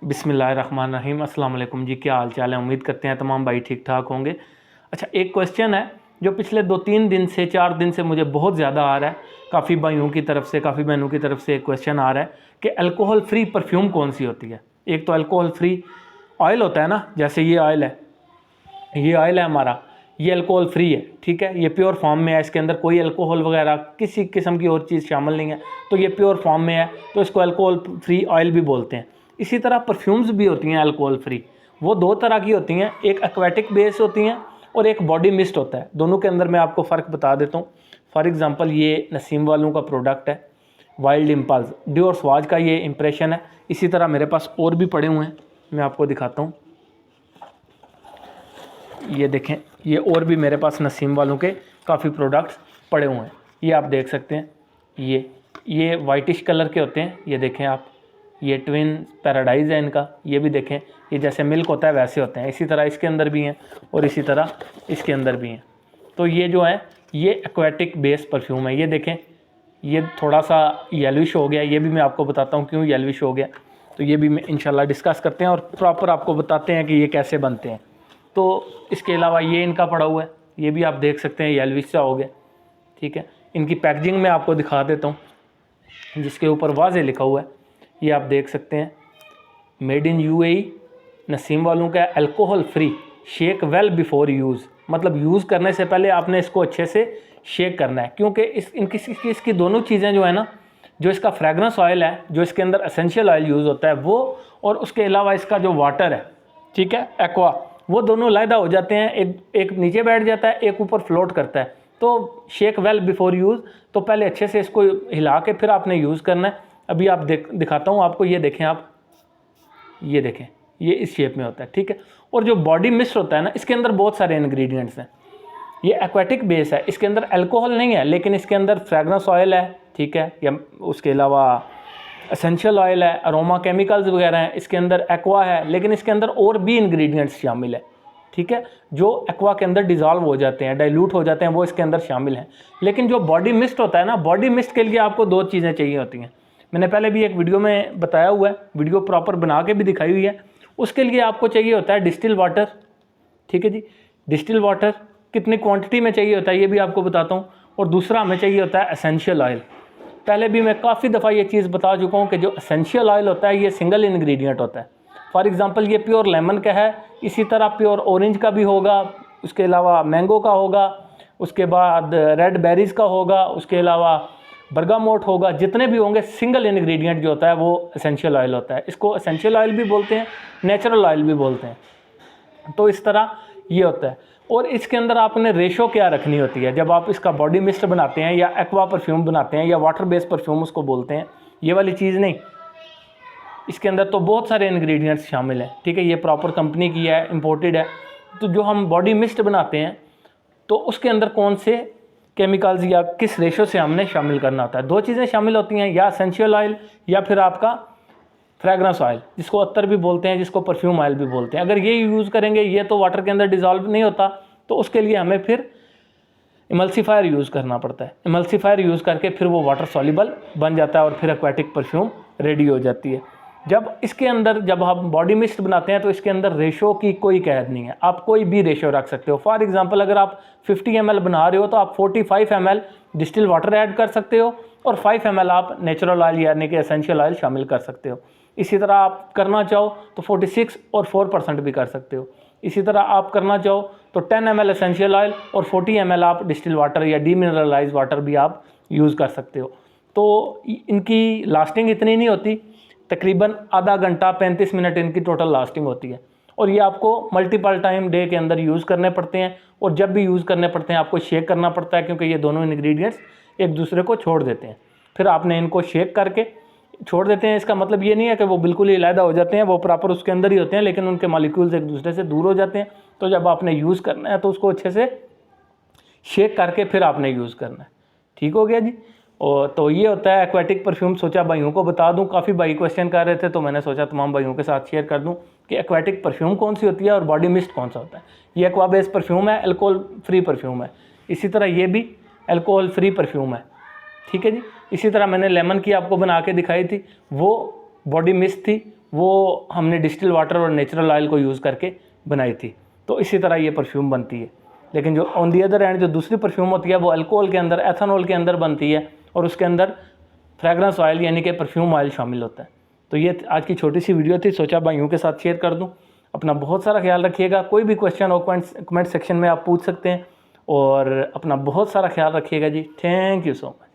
बिस्मिल्लाहिर्रहमानिर्रहीम। अस्सलाम वालेकुम जी, क्या हाल चाल है। उम्मीद करते हैं तमाम भाई ठीक ठाक होंगे। अच्छा, एक क्वेश्चन है जो पिछले 2-3 दिन से 4 दिन से मुझे बहुत ज़्यादा आ रहा है, काफ़ी भाइयों की तरफ से, काफ़ी बहनों की तरफ से एक क्वेश्चन आ रहा है कि अल्कोहल फ्री परफ्यूम कौन सी होती है। एक तो अल्कोहल फ्री ऑयल होता है ना, जैसे ये ऑयल है, ये ऑयल है हमारा, ये अल्कोहल फ्री है, ठीक है, ये प्योर फॉर्म में है, इसके अंदर कोई अल्कोहल वगैरह किसी किस्म की और चीज़ शामिल नहीं है, तो ये प्योर फॉर्म में है, तो इसको अल्कोहल फ्री ऑयल भी बोलते हैं। इसी तरह परफ्यूम्स भी होती हैं अल्कोहल फ्री, वो 2 तरह की होती हैं, एक एक्वेटिक बेस होती हैं और एक बॉडी मिस्ट होता है। दोनों के अंदर मैं आपको फ़र्क बता देता हूँ। फॉर एग्ज़ाम्पल, ये नसीम वालों का प्रोडक्ट है वाइल्ड इम्पल्स, डियोर स्वाज का ये इंप्रेशन है। इसी तरह मेरे पास और भी पड़े हुए हैं, मैं आपको दिखाता हूँ। ये देखें, ये और भी मेरे पास नसीम वालों के काफ़ी प्रोडक्ट्स पड़े हुए हैं, ये आप देख सकते हैं। ये वाइटिश कलर के होते हैं, ये देखें आप, ये ट्विन पैराडाइज है इनका, ये भी देखें, ये जैसे मिल्क होता है वैसे होते हैं। इसी तरह इसके अंदर भी हैं और इसी तरह इसके अंदर भी हैं। तो ये जो है ये एक्वेटिक बेस परफ्यूम है। ये देखें, ये थोड़ा सा येलोइश हो गया, ये भी मैं आपको बताता हूँ क्यों येलोइश हो गया, तो ये भी मैं इंशाल्लाह डिस्कस करते हैं और प्रॉपर आपको बताते हैं कि ये कैसे बनते हैं। तो इसके अलावा ये इनका पड़ा हुआ है, ये भी आप देख सकते हैं येलोइश सा हो गया, ठीक है। इनकी पैकेजिंग में आपको दिखा देता हूँ, जिसके ऊपर वाज़े लिखा हुआ है, ये आप देख सकते हैं, मेड इन यूएई, नसीम वालों का alcohol free, shake well before use. मतलब यूज़ करने से पहले आपने इसको अच्छे से शेक करना है, क्योंकि इसकी दोनों चीज़ें जो है ना, जो इसका फ्रेगरेंस ऑयल है, जो इसके अंदर एसेंशियल ऑयल यूज़ होता है वो, और उसके अलावा इसका जो वाटर है, ठीक है, एक्वा, वो दोनों अलहदा हो जाते हैं। एक नीचे बैठ जाता है, एक ऊपर फ्लोट करता है। तो शेक वेल बिफोर यूज़, तो पहले अच्छे से इसको हिला के फिर आपने यूज़ करना है। अभी आप दिखाता हूँ आपको, ये देखें आप, ये देखें, ये इस शेप में होता है, ठीक है। और जो बॉडी मिस्ट होता है ना, इसके अंदर बहुत सारे इंग्रेडिएंट्स हैं। ये एक्वेटिक बेस है, इसके अंदर अल्कोहल नहीं है, लेकिन इसके अंदर फ्रेगरेंस ऑयल है, ठीक है, या उसके अलावा एसेंशियल ऑयल है, अरोमा केमिकल्स वगैरह हैं, इसके अंदर एक्वा है, लेकिन इसके अंदर और भी इंग्रेडिएंट्स शामिल है, ठीक है, जो एक्वा के अंदर डिज़ोल्व हो जाते हैं, डाइल्यूट हो जाते हैं, वो इसके अंदर शामिल हैं। लेकिन जो बॉडी मिस्ट होता है ना, बॉडी मिस्ट के लिए आपको 2 चीज़ें चाहिए होती हैं। मैंने पहले भी एक वीडियो में बताया हुआ है, वीडियो प्रॉपर बना के भी दिखाई हुई है। उसके लिए आपको चाहिए होता है डिस्टिल वाटर, ठीक है जी। डिस्टिल वाटर कितनी क्वांटिटी में चाहिए होता है ये भी आपको बताता हूँ। और दूसरा हमें चाहिए होता है एसेंशियल ऑयल। पहले भी मैं काफ़ी दफ़ा ये चीज़ बता चुका हूँ कि जो एसेंशियल ऑयल होता है ये सिंगल इंग्रेडिएंट होता है। फॉर एग्ज़ाम्पल, ये प्योर लेमन का है, इसी तरह प्योर ऑरेंज का भी होगा, उसके अलावा मैंगो का होगा, उसके बाद रेड बेरीज़ का होगा, उसके अलावा बर्गामोट होगा। जितने भी होंगे, सिंगल इंग्रेडिएंट जो होता है वो एसेंशियल ऑयल होता है। इसको एसेंशियल ऑयल भी बोलते हैं, नेचुरल ऑयल भी बोलते हैं। तो इस तरह ये होता है। और इसके अंदर आपने रेशो क्या रखनी होती है जब आप इसका बॉडी मिस्ट बनाते हैं, या एक्वा परफ्यूम बनाते हैं, या वाटर बेस्ड परफ्यूम उसको बोलते हैं, ये वाली चीज़ नहीं। इसके अंदर तो बहुत सारे इंग्रेडिएंट्स शामिल हैं, ठीक है। ये प्रॉपर कंपनी की है, इंपोर्टेड है। तो जो हम बॉडी मिस्ट बनाते हैं, तो उसके अंदर कौन से केमिकल्स या किस रेशो से हमने शामिल करना होता है। 2 चीज़ें शामिल होती हैं, या एसेंशियल ऑयल या फिर आपका फ्रेगरेंस ऑयल, जिसको अत्तर भी बोलते हैं, जिसको परफ्यूम ऑयल भी बोलते हैं। अगर ये यूज़ करेंगे, ये तो वाटर के अंदर डिज़ोल्व नहीं होता, तो उसके लिए हमें फिर इमल्सीफायर यूज़ करना पड़ता है। इमल्सीफायर यूज़ करके फिर वो वाटर सॉल्युबल बन जाता है और फिर एक्वेटिक परफ्यूम रेडी हो जाती है। जब हम बॉडी मिस्ट बनाते हैं, तो इसके अंदर रेशो की कोई कैद नहीं है, आप कोई भी रेशो रख सकते हो। फॉर एग्जांपल, अगर आप 50 ml बना रहे हो, तो आप 45 ml डिस्टिल वाटर ऐड कर सकते हो और 5 ml आप नेचुरल ऑयल यानी कि एसेंशियल ऑयल शामिल कर सकते हो। इसी तरह आप करना चाहो तो 46 और 4% भी कर सकते हो। इसी तरह आप करना चाहो तो 10 ml एसेंशियल ऑयल और 40 ml आप डिस्टिल वाटर या डीमिनरलाइज वाटर भी आप यूज़ कर सकते हो। तो इनकी लास्टिंग इतनी नहीं होती, तकरीबन आधा घंटा 35 मिनट इनकी टोटल लास्टिंग होती है। और ये आपको मल्टीपल टाइम डे के अंदर यूज़ करने पड़ते हैं, और जब भी यूज़ करने पड़ते हैं आपको शेक करना पड़ता है, क्योंकि ये दोनों इंग्रेडिएंट्स एक दूसरे को छोड़ देते हैं। फिर आपने इनको शेक करके छोड़ देते हैं। इसका मतलब ये नहीं है कि वो बिल्कुल ही अलहदा हो जाते हैं, वो प्रॉपर उसके अंदर ही होते हैं, लेकिन उनके मॉलिक्यूल्स एक दूसरे से दूर हो जाते हैं। तो जब आपने यूज़ करना है तो उसको अच्छे से शेक करके फिर आपने यूज़ करना है। ठीक हो गया जी। और तो ये होता है एक्वेटिक परफ्यूम। सोचा भाइयों को बता दूं, काफ़ी भाई क्वेश्चन कर रहे थे, तो मैंने सोचा तमाम भाइयों के साथ शेयर कर दूं कि एक्वेटिक परफ्यूम कौन सी होती है और बॉडी मिस्ट कौन सा होता है। ये एक्वा बेस्ड परफ्यूम है, अल्कोहल फ्री परफ्यूम है। इसी तरह ये भी अल्कोहल फ्री परफ्यूम है, ठीक है जी। इसी तरह मैंने लेमन की आपको बना के दिखाई थी, वो बॉडी मिस्ट थी, वो हमने डिस्टिल वाटर और नेचुरल ऑयल को यूज़ करके बनाई थी। तो इसी तरह ये परफ्यूम बनती है। लेकिन जो ऑन दी अदर हैंड जो दूसरी परफ्यूम होती है वो अल्कोहल के अंदर, एथेनॉल के अंदर बनती है और उसके अंदर फ्रेगरेंस ऑयल यानी कि परफ्यूम ऑयल शामिल होता है। तो ये आज की छोटी सी वीडियो थी, सोचा भाइयों के साथ शेयर कर दूं। अपना बहुत सारा ख्याल रखिएगा। कोई भी क्वेश्चन हो कमेंट सेक्शन में आप पूछ सकते हैं और अपना बहुत सारा ख्याल रखिएगा जी। Thank you so much.